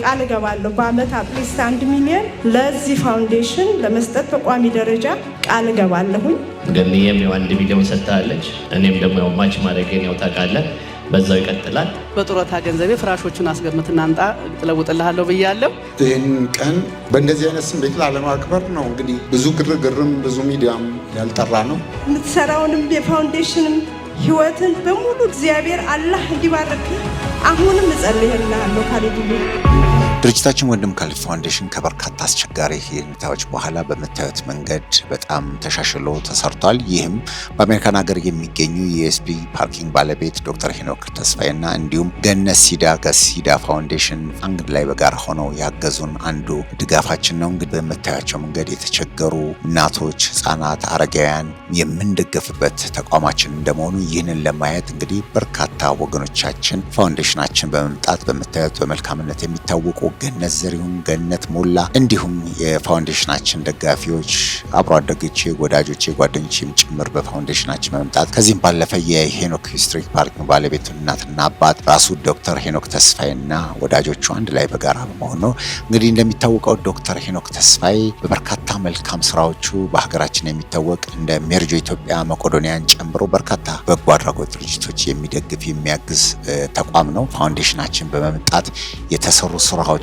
ቃል እገባለሁ በአመት አትሊስት 1 ሚሊዮን ለዚህ ፋውንዴሽን ለመስጠት በቋሚ ደረጃ ቃል እገባለሁኝ። ገንዬም 1 ሚሊዮን ሰጥታለች። እኔም ደግሞ ያው ማች ማድረጌን ያው ታውቃለህ፣ በዛው ይቀጥላል። በጡረታ ገንዘቤ ፍራሾቹን አስገምትና አንጣ ጥለውጥልሃለሁ ብያለሁ። ይህን ቀን በእንደዚህ አይነት ስሜት ላለማክበር ነው እንግዲህ ብዙ ግርግርም ብዙ ሚዲያም ያልጠራ ነው። የምትሰራውንም የፋውንዴሽንም ህይወትን በሙሉ እግዚአብሔር አላህ እንዲባርክ አሁንም እጸልይልሃለሁ ካሊድ። ድርጅታችን ወንድም ካሊድ ፋውንዴሽን ከበርካታ አስቸጋሪ ሁኔታዎች በኋላ በምታዩት መንገድ በጣም ተሻሽሎ ተሰርቷል። ይህም በአሜሪካን ሀገር የሚገኙ የኤስፒ ፓርኪንግ ባለቤት ዶክተር ሄኖክ ተስፋዬና እንዲሁም ገነት ሲዳ ፋውንዴሽን አንድ ላይ በጋራ ሆነው ያገዙን አንዱ ድጋፋችን ነው። እንግዲህ በምታያቸው መንገድ የተቸገሩ እናቶች፣ ህጻናት፣ አረጋውያን የምንደገፍበት ተቋማችን እንደመሆኑ ይህንን ለማየት እንግዲህ በርካታ ወገኖቻችን ፋውንዴሽናችን በመምጣት በምታዩት በመልካምነት የሚታወቁ ገነት ዘሪሁን፣ ገነት ሞላ እንዲሁም የፋውንዴሽናችን ደጋፊዎች አብሮ አደጎቼ፣ ወዳጆቼ፣ ጓደኞቼም ጭምር በፋውንዴሽናችን በመምጣት ከዚህም ባለፈ የሄኖክ ስትሪት ፓርክ ባለቤት እናትና አባት ራሱ ዶክተር ሄኖክ ተስፋዬና ወዳጆቹ አንድ ላይ በጋራ በመሆን ነው። እንግዲህ እንደሚታወቀው ዶክተር ሄኖክ ተስፋዬ በበርካታ መልካም ስራዎቹ በሀገራችን የሚታወቅ እንደ ሜርጆ ኢትዮጵያ፣ መቄዶንያን ጨምሮ በርካታ በጎ አድራጎት ድርጅቶች የሚደግፍ የሚያግዝ ተቋም ነው። ፋውንዴሽናችን በመምጣት የተሰሩ ስራዎችን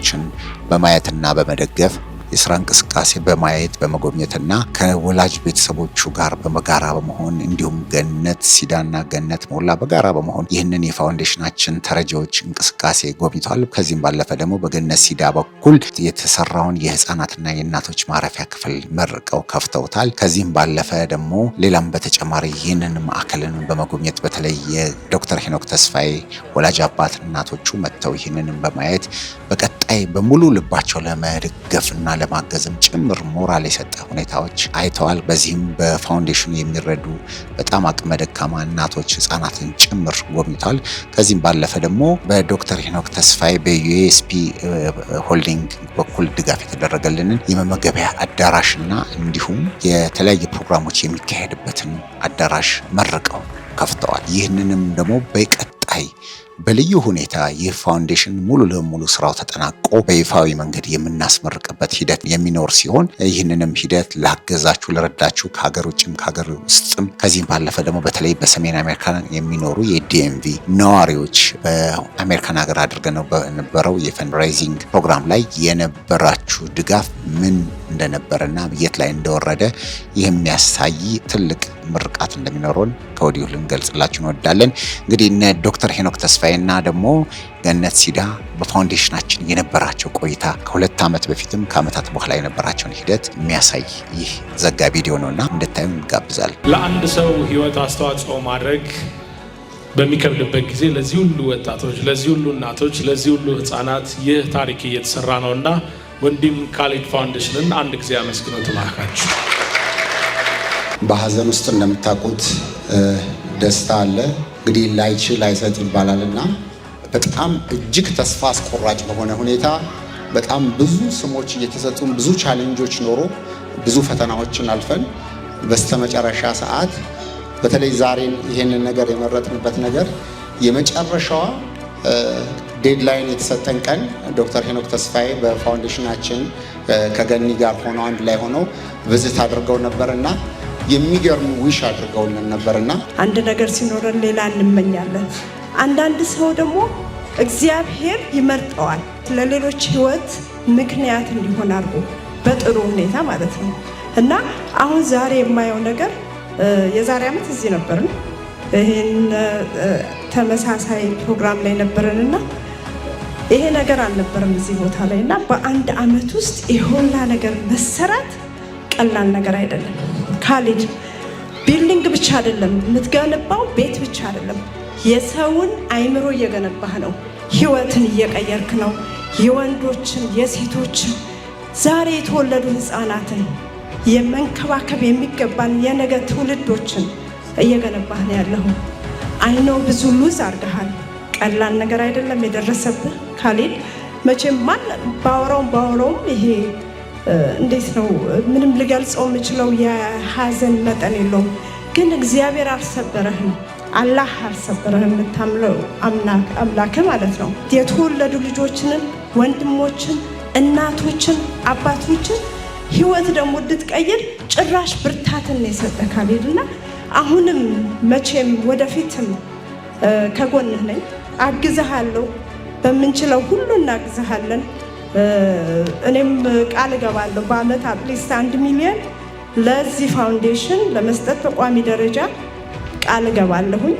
በማየትና በመደገፍ የስራ እንቅስቃሴ በማየት በመጎብኘትና ከወላጅ ቤተሰቦቹ ጋር በመጋራ በመሆን እንዲሁም ገነት ሲዳና ገነት ሞላ በጋራ በመሆን ይህንን የፋውንዴሽናችን ተረጂዎች እንቅስቃሴ ጎብኝተዋል። ከዚህም ባለፈ ደግሞ በገነት ሲዳ በኩል የተሰራውን የህፃናትና የእናቶች ማረፊያ ክፍል መርቀው ከፍተውታል። ከዚህም ባለፈ ደግሞ ሌላም በተጨማሪ ይህንን ማዕከልን በመጎብኘት በተለይ የዶክተር ሄኖክ ተስፋዬ ወላጅ አባት እናቶቹ መጥተው ይህንን በማየት በቀጣይ በሙሉ ልባቸው ለመደገፍና ለማገዝም ጭምር ሞራል የሰጠ ሁኔታዎች አይተዋል። በዚህም በፋውንዴሽኑ የሚረዱ በጣም አቅመ ደካማ እናቶች ህፃናትን ጭምር ጎብኝተዋል። ከዚህም ባለፈ ደግሞ በዶክተር ሄኖክ ተስፋዬ በዩኤስፒ ሆልዲንግ በኩል ድጋፍ የተደረገልንን የመመገቢያ አዳራሽና እንዲሁም የተለያዩ ፕሮግራሞች የሚካሄድበትን አዳራሽ መርቀው ከፍተዋል። ይህንንም ደግሞ በቀጣይ በልዩ ሁኔታ ይህ ፋውንዴሽን ሙሉ ለሙሉ ስራው ተጠናቆ በይፋዊ መንገድ የምናስመርቅበት ሂደት የሚኖር ሲሆን ይህንንም ሂደት ላገዛችሁ ለረዳችሁ ከሀገር ውጭም ከሀገር ውስጥም ከዚህም ባለፈ ደግሞ በተለይ በሰሜን አሜሪካ የሚኖሩ የዲኤምቪ ነዋሪዎች በአሜሪካን ሀገር አድርገነው በነበረው የፈንድራይዚንግ ፕሮግራም ላይ የነበራችሁ ድጋፍ ምን እንደነበረና የት ላይ እንደወረደ የሚያሳይ ትልቅ ምርቃት እንደሚኖረን ከወዲሁ ልንገልጽላችሁ እንወዳለን። እንግዲህ እነ ዶክተር ሄኖክ ተስፋዬና ደግሞ ገነት ሲዳ በፋውንዴሽናችን የነበራቸው ቆይታ ከ2 ዓመት በፊትም ከዓመታት በኋላ የነበራቸውን ሂደት የሚያሳይ ይህ ዘጋቢ ቪዲዮ ነውና እንድታዩ እንጋብዛለን። ለአንድ ሰው ህይወት አስተዋጽኦ ማድረግ በሚከብድበት ጊዜ ለዚህ ሁሉ ወጣቶች፣ ለዚህ ሁሉ እናቶች፣ ለዚህ ሁሉ ህፃናት ይህ ታሪክ እየተሰራ ነውና ወንድም ካሊድ ፋውንዴሽንን አንድ ጊዜ አመስግኑት እባካችሁ። በሀዘን ውስጥ እንደምታውቁት ደስታ አለ። እንግዲህ ላይችል ላይሰጥ ይባላልና በጣም እጅግ ተስፋ አስቆራጭ በሆነ ሁኔታ በጣም ብዙ ስሞች እየተሰጡን ብዙ ቻሌንጆች ኖሮ ብዙ ፈተናዎችን አልፈን በስተመጨረሻ ሰዓት በተለይ ዛሬን ይሄንን ነገር የመረጥንበት ነገር የመጨረሻዋ ዴድላይን የተሰጠን ቀን ዶክተር ሄኖክ ተስፋዬ በፋውንዴሽናችን ከገኒ ጋር ሆነው አንድ ላይ ሆነው ቪዚት አድርገው ነበርና የሚገርም ዊሽ አድርገውልን ነበርና አንድ ነገር ሲኖረን ሌላ እንመኛለን። አንዳንድ ሰው ደግሞ እግዚአብሔር ይመርጠዋል ለሌሎች ህይወት ምክንያት እንዲሆን አድርጎ በጥሩ ሁኔታ ማለት ነው። እና አሁን ዛሬ የማየው ነገር የዛሬ ዓመት እዚህ ነበርን፣ ይሄን ተመሳሳይ ፕሮግራም ላይ ነበርንና ይሄ ነገር አልነበረም እዚህ ቦታ ላይና በአንድ ዓመት ውስጥ ይሁላ ነገር መሰራት ቀላል ነገር አይደለም። ካሊድ ቢልዲንግ ብቻ አይደለም የምትገነባው፣ ቤት ብቻ አይደለም፣ የሰውን አይምሮ እየገነባህ ነው፣ ህይወትን እየቀየርክ ነው። የወንዶችን የሴቶችን ዛሬ የተወለዱ ህፃናትን የመንከባከብ የሚገባን የነገ ትውልዶችን እየገነባህ ነው ያለው። አይነው ብዙ ሉዝ አድርገሃል። ቀላል ነገር አይደለም የደረሰብህ ካሊድ። መቼም ማን ባወራውም ይሄ እንዴት ነው ምንም ልገልጸው የምችለው የሀዘን መጠን የለውም። ግን እግዚአብሔር አልሰበረህም፣ አላህ አልሰበረህም። የምታምለው አምላክ ማለት ነው። የተወለዱ ልጆችንን ወንድሞችን፣ እናቶችን፣ አባቶችን ህይወት ደግሞ እንድትቀይር ጭራሽ ብርታትን የሰጠ ካሌድና አሁንም መቼም ወደፊትም ከጎንህ ነኝ፣ አግዝሃለሁ፣ በምንችለው ሁሉ እናግዝሃለን። እኔም ቃል እገባለሁ በአመት አትሊስት 1 ሚሊዮን ለዚህ ፋውንዴሽን ለመስጠት በቋሚ ደረጃ ቃል እገባለሁኝ።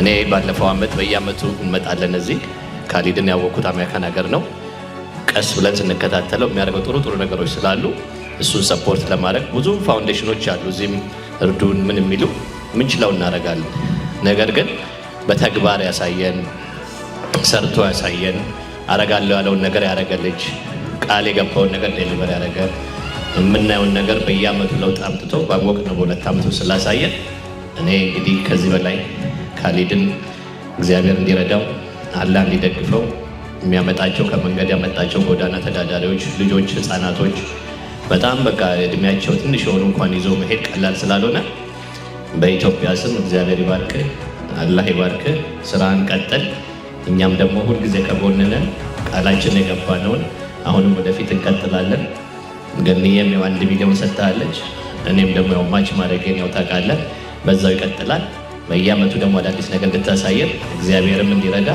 እኔ ባለፈው አመት በየአመቱ እንመጣለን እዚህ። ካሌድን ያወቅኩት አሜሪካን ሀገር ነው። ቀስ ብለን ስንከታተለው የሚያደርገው ጥሩ ነገሮች ስላሉ እሱን ሰፖርት ለማድረግ ብዙ ፋውንዴሽኖች አሉ እዚህም እርዱን ምን የሚሉ ምንችለው እናደርጋለን። ነገር ግን በተግባር ያሳየን፣ ሰርቶ ያሳየን፣ አረጋለሁ ያለውን ነገር ያደረገ ልጅ፣ ቃል የገባውን ነገር ዴሊቨር ያደረገ፣ የምናየውን ነገር በየአመቱ ለውጥ አምጥቶ ባወቅነው በ2 አመቱ ስላሳየን እኔ እንግዲህ ከዚህ በላይ ካሌድን እግዚአብሔር እንዲረዳው አላህ እንዲደግፈው የሚያመጣቸው ከመንገድ ያመጣቸው ጎዳና ተዳዳሪዎች ልጆች፣ ህፃናቶች በጣም በቃ እድሜያቸው ትንሽ የሆኑ እንኳን ይዞ መሄድ ቀላል ስላልሆነ በኢትዮጵያ ስም እግዚአብሔር ይባርክ፣ አላህ ይባርክ፣ ስራን ቀጥል። እኛም ደግሞ ሁልጊዜ ከጎንነን ቃላችን የገባነውን አሁንም ወደፊት እንቀጥላለን። ገንዬም 1 ሚሊዮን ሰጥታለች። እኔም ደግሞ ያው ማች ማድረጌን ያው ታውቃለህ፣ በዛው ይቀጥላል። በየአመቱ ደግሞ አዳዲስ ነገር እንድታሳየን እግዚአብሔርም እንዲረዳ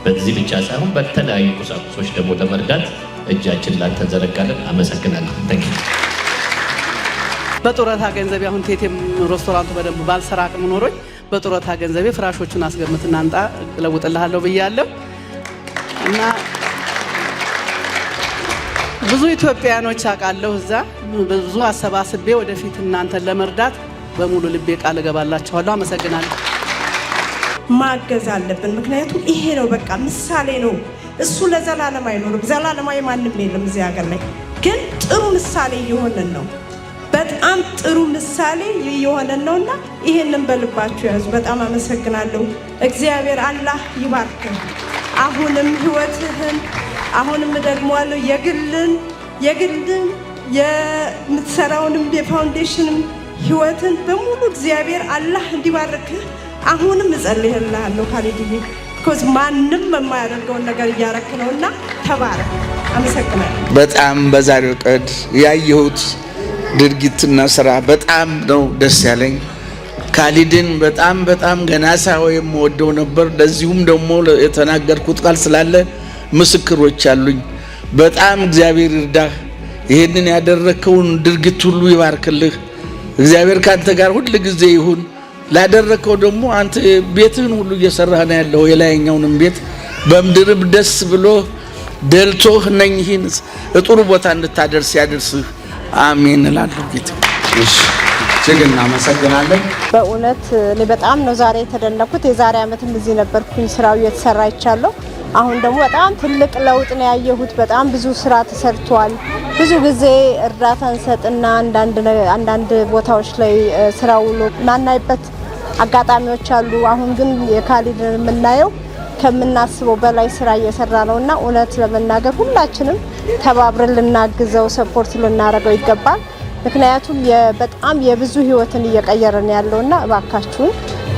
በዚህ ብቻ ሳይሆን በተለያዩ ቁሳቁሶች ደግሞ ለመርዳት እጃችን ላንተ እንዘረጋለን። አመሰግናለሁ። ታንኪ በጡረታ ገንዘቤ አሁን ቴቴም ሬስቶራንቱ በደንብ ባልሰራ አቅም ኖሮኝ በጡረታ ገንዘቤ ፍራሾቹን አስገምትና አንጣ እለውጥልሃለሁ ብያለሁ እና ብዙ ኢትዮጵያኖች አውቃለሁ እዛ ብዙ አሰባስቤ ወደፊት እናንተን ለመርዳት በሙሉ ልቤ ቃል እገባላችኋለሁ። አመሰግናለሁ። ማገዝ አለብን። ምክንያቱም ይሄ ነው በቃ ምሳሌ ነው። እሱ ለዘላለም አይኖርም። ዘላለማዊ ማንም የለም እዚህ ሀገር ላይ ግን ጥሩ ምሳሌ እየሆነን ነው። በጣም ጥሩ ምሳሌ እየሆነን ነውና ይሄንን በልባችሁ ያዙ። በጣም አመሰግናለሁ። እግዚአብሔር አላህ ይባርክ። አሁንም ህይወትህን አሁንም ደግሞ አለው የግልን የምትሰራውንም የፋውንዴሽንም ህይወትን በሙሉ እግዚአብሔር አላህ እንዲባርክህ አሁንም እጸልይልሃለሁ ካሌድዬ። ኮዝ ማንም የማያደርገውን ነገር እያረክ ነውና ተባረክ። አመሰግናለሁ። በጣም በዛሬው ቀን ያየሁት ድርጊትና ስራ በጣም ነው ደስ ያለኝ። ካሌድን በጣም ገና ሳይሆን የምወደው ነበር። ለዚሁም ደግሞ የተናገርኩት ቃል ስላለ ምስክሮች አሉኝ። በጣም እግዚአብሔር ይርዳህ። ይሄንን ያደረከውን ድርጊት ሁሉ ይባርክልህ። እግዚአብሔር ካንተ ጋር ሁሉ ጊዜ ይሁን። ላደረከው ደግሞ አንተ ቤትህን ሁሉ እየሰራህ ነው ያለው። የላይኛውንም ቤት በምድርብ ደስ ብሎ ደልቶህ ነኝህን ጥሩ ቦታ እንድታደርስ ያድርስህ። አሜን እላለሁ። ጌታ እጅግ እናመሰግናለን። በእውነት እኔ በጣም ነው ዛሬ የተደነኩት። የዛሬ ዓመትም እዚህ ነበርኩኝ፣ ስራው እየተሰራ ይቻለሁ። አሁን ደግሞ በጣም ትልቅ ለውጥ ነው ያየሁት። በጣም ብዙ ስራ ተሰርቷል። ብዙ ጊዜ እርዳታ እንሰጥና አንዳንድ ቦታዎች ላይ ስራው ማናይበት አጋጣሚዎች አሉ። አሁን ግን የካሌድን የምናየው ከምናስበው በላይ ስራ እየሰራ ነውና እውነት ለመናገር ሁላችንም ተባብረን ልናግዘው ሰፖርት ልናደርገው ይገባል። ምክንያቱም በጣም የብዙ ህይወትን እየቀየረን ያለውና እባካችሁን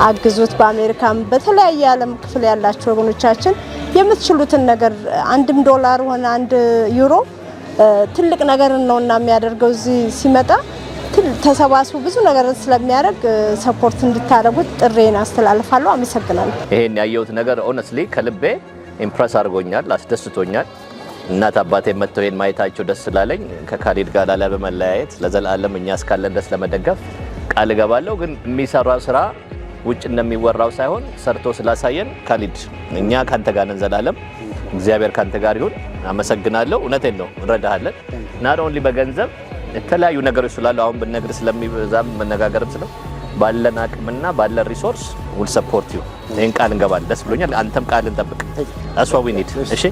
አግዙት። በአሜሪካም በተለያየ ዓለም ክፍል ያላችሁ ወገኖቻችን የምትችሉትን ነገር $1 ሆነ €1 ትልቅ ነገር ነውና የሚያደርገው እዚህ ሲመጣ ተሰባስቦ ብዙ ነገር ስለሚያደርግ ሰፖርት እንድታደርጉት ጥሬን አስተላልፋለሁ። አመሰግናለሁ። ይሄን ያየሁት ነገር ኦነስትሊ ከልቤ ኢምፕረስ አድርጎኛል፣ አስደስቶኛል። እናት አባቴ መጥተው ይሄን ማየታቸው ደስ ስላለኝ ከካሌድ ጋር ላለመለያየት ለዘላለም እኛ እስካለን ድረስ ለመደገፍ ቃል እገባለሁ። ግን የሚሰራው ስራ ውጭ እንደሚወራው ሳይሆን ሰርቶ ስላሳየን ካሌድ እኛ ካንተ ጋር ነን ዘላለም። እግዚአብሔር ካንተ ጋር ይሁን። አመሰግናለሁ። እውነቴን ነው፣ እንረዳሃለን። ናት ኦንሊ በገንዘብ የተለያዩ ነገሮች ስላሉ አሁን ብነግር ስለሚበዛም መነጋገርም ስለው ባለን አቅምና ባለን ሪሶርስ ውል ሰፖርት ዩ። ይሄን ቃል እንገባለን። ደስ ብሎኛል። አንተም ቃል እንጠብቅ። አስዋዊኒድ እሺ